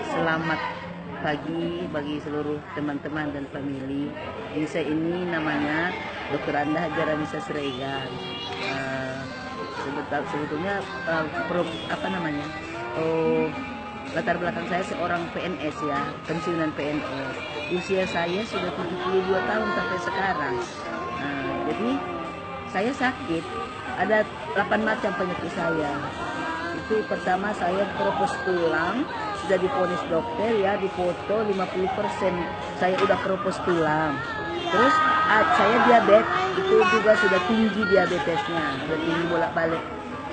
Selamat pagi bagi seluruh teman-teman dan famili. Saya ini namanya Dr. Anda Hajara Nisa Siregar. Sebetulnya latar belakang saya seorang PNS ya, pensiunan PNS. Usia saya sudah 72 tahun sampai sekarang. Jadi saya sakit, ada 8 macam penyakit saya. Itu pertama saya keropos tulang, sudah divonis dokter ya, dipoto 50% saya udah keropos tulang. Terus saya diabetes, itu juga sudah tinggi diabetesnya, sudah tinggi bolak-balik.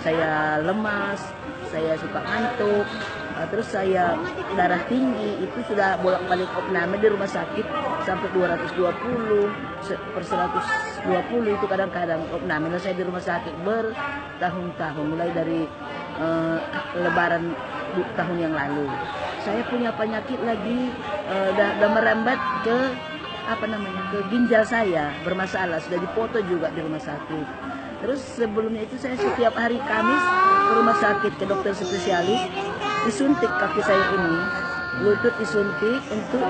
Saya lemas, saya suka ngantuk, terus saya darah tinggi, itu sudah bolak-balik opname di rumah sakit sampai 220 per 120 itu kadang-kadang opname. Saya di rumah sakit bertahun-tahun, mulai dari Lebaran tahun yang lalu. Saya punya penyakit lagi, udah merambat ke ke ginjal saya, bermasalah, sudah dipoto juga di rumah sakit. Terus sebelumnya itu saya setiap hari Kamis ke rumah sakit ke dokter spesialis, disuntik kaki saya ini, lutut disuntik untuk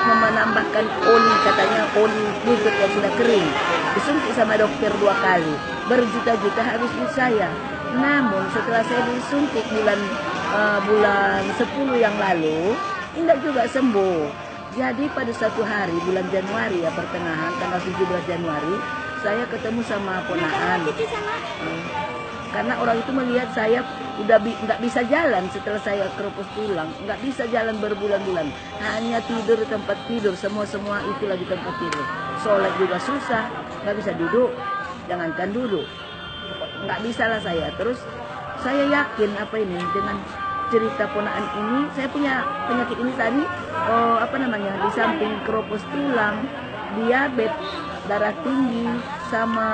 menambahkan oli, katanya oli lutut yang sudah kering. Disuntik sama dokter 2 kali, berjuta-juta habis duit saya. Namun setelah saya disuntik bulan 10 yang lalu, tidak juga sembuh. Jadi pada satu hari bulan Januari ya, pertengahan tanggal 17 Januari, saya ketemu sama ponakan. Karena orang itu melihat saya udah nggak bisa jalan setelah saya keropos tulang, nggak bisa jalan berbulan-bulan, hanya tidur di tempat tidur, semua itu lagi tempat tidur. Sholat juga susah, nggak bisa duduk, jangankan duduk, nggak bisa lah saya. Terus saya yakin dengan cerita ponakan ini, saya punya penyakit ini tadi, di samping keropos tulang, diabetes, darah tinggi, sama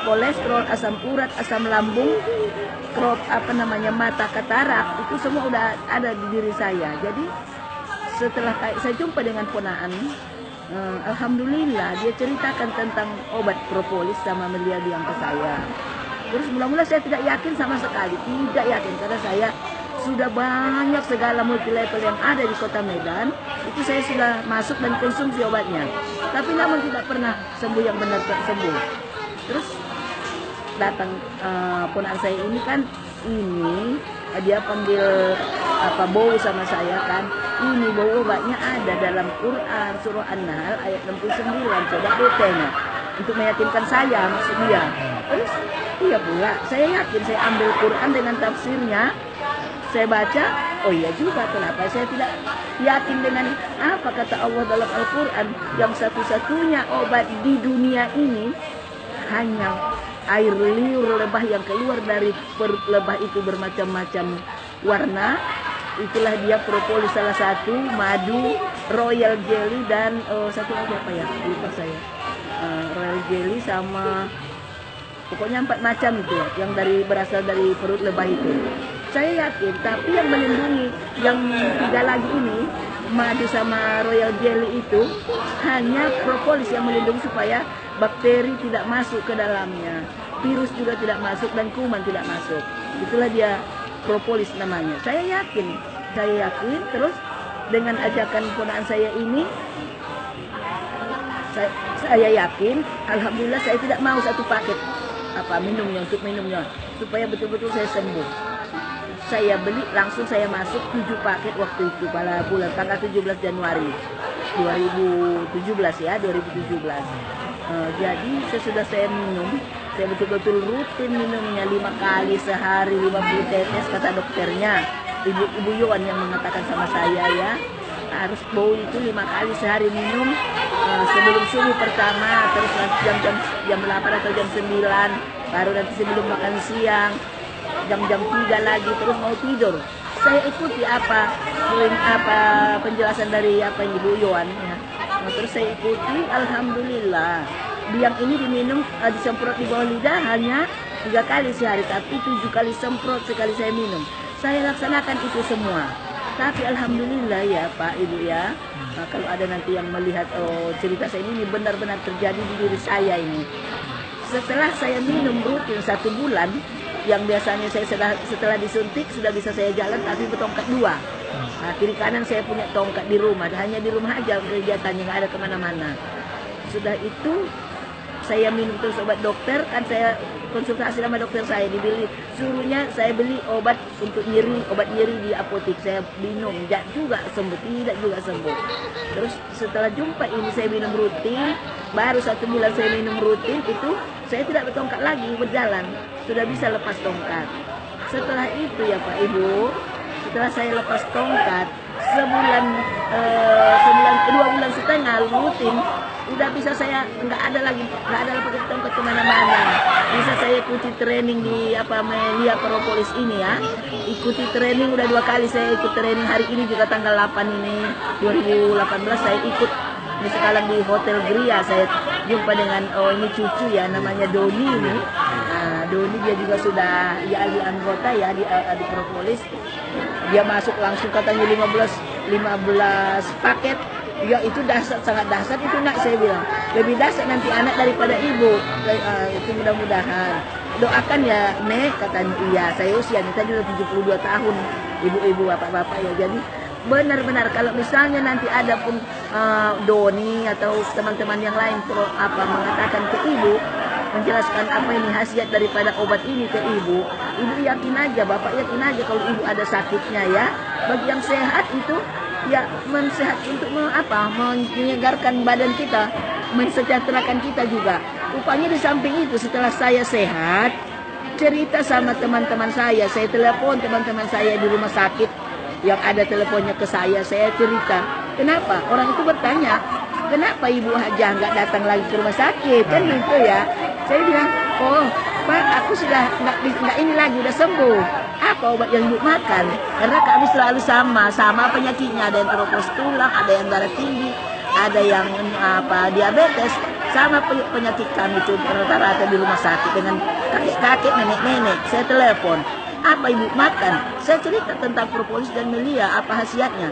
kolesterol, asam urat, asam lambung, mata katarak, itu semua udah ada di diri saya. Jadi setelah saya jumpa dengan ponakan, alhamdulillah dia ceritakan tentang obat propolis sama meliadiang ke saya. Terus mula-mula saya tidak yakin sama sekali, tidak yakin, karena saya sudah banyak segala multi level yang ada di Kota Medan, itu saya sudah masuk dan konsumsi obatnya, tapi namun tidak pernah sembuh yang benar sembuh. Terus datang ponakan saya ini kan, dia panggil bau sama saya kan, ini bau obatnya ada dalam Quran surah An-Nahl ayat 69, coba baca-nya untuk meyakinkan saya, maksud dia. Terus iya pula, saya yakin, saya ambil Quran dengan tafsirnya, saya baca, oh iya juga, kenapa saya tidak yakin dengan apa kata Allah dalam Al-Quran, yang satu-satunya obat di dunia ini hanya air liur lebah yang keluar dari perut lebah itu bermacam-macam warna. Itulah dia propolis salah satu, madu, royal jelly, dan satu lagi apa ya, lupa saya. Royal jelly sama pokoknya 4 macam itu yang berasal dari perut lebah itu. Saya yakin, tapi yang melindungi yang 3 lagi ini, madu sama royal jelly itu, hanya propolis yang melindungi supaya bakteri tidak masuk ke dalamnya, virus juga tidak masuk, dan kuman tidak masuk. Itulah dia propolis namanya. Saya yakin. Terus dengan ajakan ponakan saya ini, saya yakin, alhamdulillah saya tidak mau satu paket minumnya supaya betul-betul saya sembuh. Saya beli langsung, saya masuk 7 paket waktu itu pada bulan tanggal 17 Januari 2017 ya, 2017. Jadi sesudah saya minum, saya betul-betul rutin minumnya 5 kali sehari, 50 tetes kata dokternya, Ibu Yohan yang mengatakan sama saya ya, harus bau itu 5 kali sehari minum, sebelum subuh pertama, terus jam 8 atau jam 9, baru nanti sebelum makan siang, jam 3 lagi, terus mau tidur. Saya ikuti penjelasan dari Ibu Yohan ya. Terus saya ikuti, alhamdulillah. Biang ini diminum, disemprot di bawah lidah hanya 3 kali sehari, tapi 7 kali semprot sekali saya minum. Saya laksanakan itu semua. Tapi alhamdulillah ya Pak Ibu ya, kalau ada nanti yang melihat cerita saya ini benar-benar terjadi di diri saya ini. Setelah saya minum rutin 1 bulan, yang biasanya saya setelah disuntik sudah bisa saya jalan tapi bertongkat 2. Nah, kiri kanan saya punya tongkat di rumah, hanya di rumah aja kegiatannya, nggak ada kemana-mana. Sudah itu saya minum terus obat dokter, kan saya konsultasi sama dokter saya, suruhnya saya beli obat untuk nyeri, obat nyeri di apotek. Saya minum, tidak juga sembuh. Terus setelah jumpa ini saya minum rutin, baru 1 bulan saya minum rutin itu saya tidak bertongkat lagi, berjalan, sudah bisa lepas tongkat. Setelah itu ya Pak Ibu, setelah saya lepas tongkat sebulan, 2 bulan setengah rutin, udah bisa saya nggak ada lagi pakai tongkat kemana-mana. Bisa saya ikuti training di Melia Propolis ini ya. Ikuti training udah 2 kali saya ikut training. Hari ini juga tanggal 8 ini 2018 saya ikut. Ini sekarang di Hotel Gria saya jumpa dengan ini cucu ya, namanya Doni ini. Nah, Doni dia juga sudah ya anggota ya di Propolis. Dia masuk langsung katanya 15 paket. Ya itu sangat dahsyat itu nak, saya bilang. Lebih dahsyat nanti anak daripada ibu. Itu mudah-mudahan. Doakan ya Nek, katanya. Iya, saya usia tadi udah 72 tahun. Ibu-ibu, bapak-bapak ya. Jadi benar-benar kalau misalnya nanti ada pun Doni atau teman-teman yang lain mengatakan ke ibu, menjelaskan apa ini khasiat daripada obat ini ke ibu yakin aja, bapak yakin aja kalau ibu ada sakitnya ya. Bagi yang sehat itu ya mensehat untuk menyegarkan badan kita, mensejahterakan kita juga. Rupanya di samping itu setelah saya sehat, cerita sama teman-teman saya telepon teman-teman saya di rumah sakit yang ada teleponnya ke saya cerita. Kenapa? Orang itu bertanya, kenapa Ibu Hajah nggak datang lagi ke rumah sakit? Kan gitu ya. Saya bilang, oh Pak, aku sudah nggak ini lagi, udah sembuh. Apa obat yang Ibu makan? Karena kami selalu sama penyakitnya. Ada yang keropos tulang, ada yang darah tinggi, ada yang diabetes. Sama penyakit kami itu rata-rata di rumah sakit dengan kakek-kakek, nenek-nenek. Saya telepon, apa Ibu makan? Saya cerita tentang propolis dan melia, apa khasiatnya.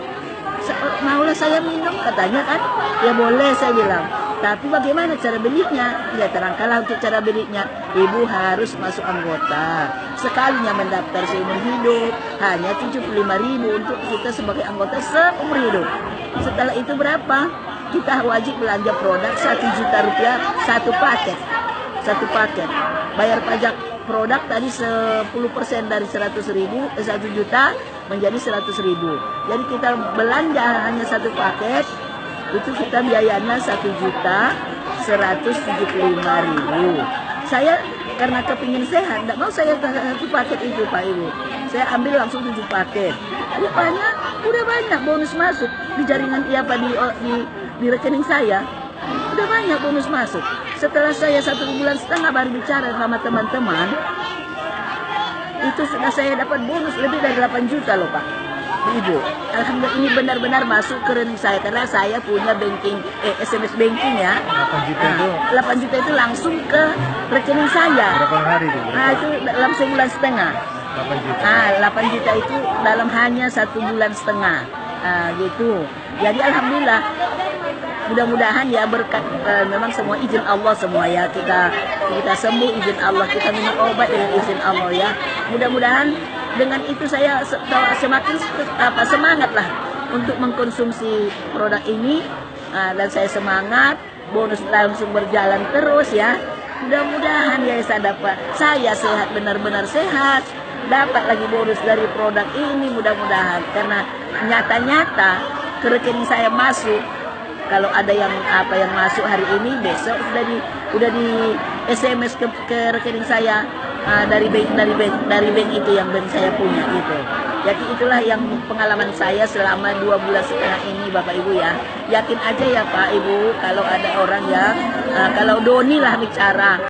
Maulah saya minum, katanya kan. Ya boleh, saya bilang. Tapi bagaimana cara belinya? Ya terangkanlah untuk cara belinya. Ibu harus masuk anggota. Sekalinya mendaftar seumur hidup, hanya 75.000 untuk kita sebagai anggota seumur hidup. Setelah itu berapa? Kita wajib belanja produk 1 juta rupiah 1 paket. 1 paket. Bayar pajak produk tadi 10% dari 100.000, 1 juta menjadi 100.000. Jadi kita belanja hanya 1 paket, itu kita biayanya 1.175.000. Saya karena kepingin sehat, tidak mau saya 1 paket itu Pak Ibu. Saya ambil langsung 7 paket. Rupanya udah banyak bonus masuk di jaringan di rekening saya. Udah banyak bonus masuk. Setelah saya 1 bulan setengah baru bicara sama teman-teman, itu sudah saya dapat bonus lebih dari 8 juta loh Pak Ibu. Alhamdulillah ini benar-benar masuk ke rekening saya karena saya punya SMS banking ya. 8 juta itu? 8 juta itu langsung ke rekening saya. Berapa hari itu? Nah itu dalam sebulan setengah. 8 juta? 8 juta itu dalam hanya 1 bulan setengah. Gitu. Jadi alhamdulillah. Mudah-mudahan ya berkat memang semua izin Allah semua ya, kita sembuh izin Allah, kita minum obat dengan izin Allah ya. Mudah-mudahan dengan itu saya semakin semangat lah untuk mengkonsumsi produk ini, dan saya semangat, bonus langsung berjalan terus ya. Mudah-mudahan ya saya sehat, benar-benar sehat, dapat lagi bonus dari produk ini mudah-mudahan, karena nyata-nyata ke rekening saya masuk. Kalau ada yang masuk hari ini, besok udah di SMS ke rekening saya dari bank itu yang bank saya punya gitu. Jadi itulah yang pengalaman saya selama 2 bulan setengah ini Bapak Ibu ya. Yakin aja ya Pak Ibu kalau ada orang yang kalau Doni lah bicara.